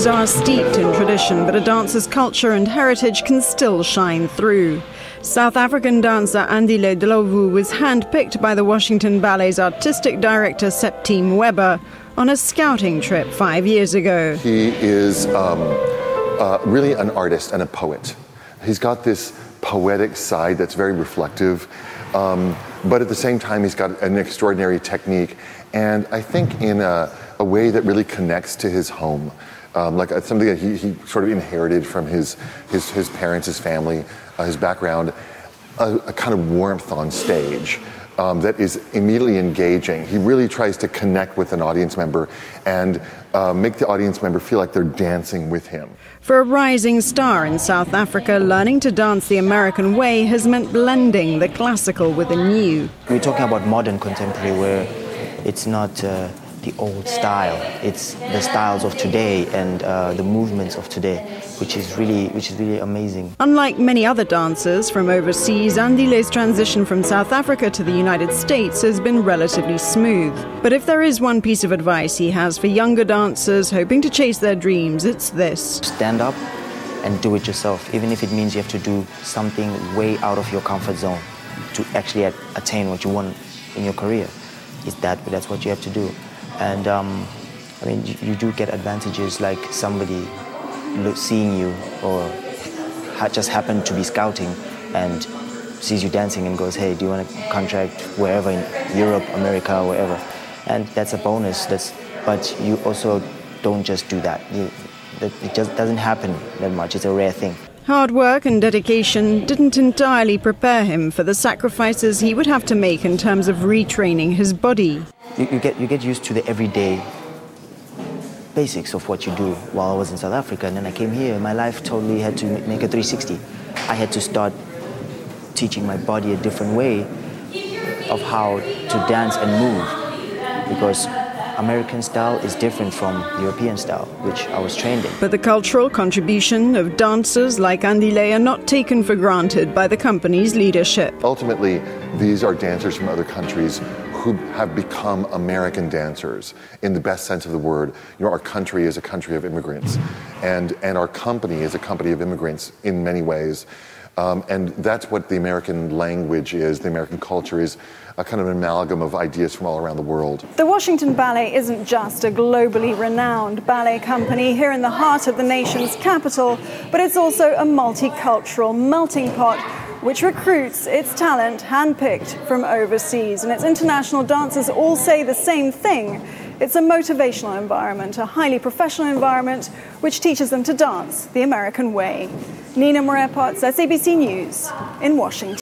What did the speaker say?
roots are steeped in tradition, but a dancer's culture and heritage can still shine through. South African dancer Andile Ndlovu was handpicked by the Washington Ballet's artistic director Septime Weber on a scouting trip 5 years ago. He is really an artist and a poet. He's got this poetic side that's very reflective, but at the same time he's got an extraordinary technique, and I think in a way that really connects to his home, like something that he sort of inherited from his parents, his family, his background, a kind of warmth on stage that is immediately engaging. He really tries to connect with an audience member and make the audience member feel like they're dancing with him. For a rising star in South Africa, learning to dance the American way has meant blending the classical with the new. We're talking about modern contemporary, where it's not the old style, it's the styles of today and the movements of today, which is really amazing. Unlike many other dancers from overseas, Andile's transition from South Africa to the United States has been relatively smooth. But if there is one piece of advice he has for younger dancers hoping to chase their dreams, it's this: stand up and do it yourself, even if it means you have to do something way out of your comfort zone to actually attain what you want in your career. That's what you have to do. And I mean, you do get advantages, like somebody seeing you or just happened to be scouting and sees you dancing and goes, hey, do you want to contract wherever in Europe, America, or wherever? And that's a bonus. But you also don't just do that. It just doesn't happen that much. It's a rare thing. Hard work and dedication didn't entirely prepare him for the sacrifices he would have to make in terms of retraining his body. You get used to the everyday basics of what you do. While I was in South Africa and then I came here, my life totally had to make a 360. I had to start teaching my body a different way of how to dance and move, because American style is different from European style, which I was trained in. But the cultural contribution of dancers like Andile are not taken for granted by the company's leadership. Ultimately, these are dancers from other countries who have become American dancers in the best sense of the word. You know, our country is a country of immigrants, and our company is a company of immigrants in many ways. And that's what the American language is, the American culture is, a kind of an amalgam of ideas from all around the world. The Washington Ballet isn't just a globally renowned ballet company here in the heart of the nation's capital, but it's also a multicultural melting pot which recruits its talent handpicked from overseas. And its international dancers all say the same thing. It's a motivational environment, a highly professional environment, which teaches them to dance the American way. Nina Moret-Potts, SABC News in Washington.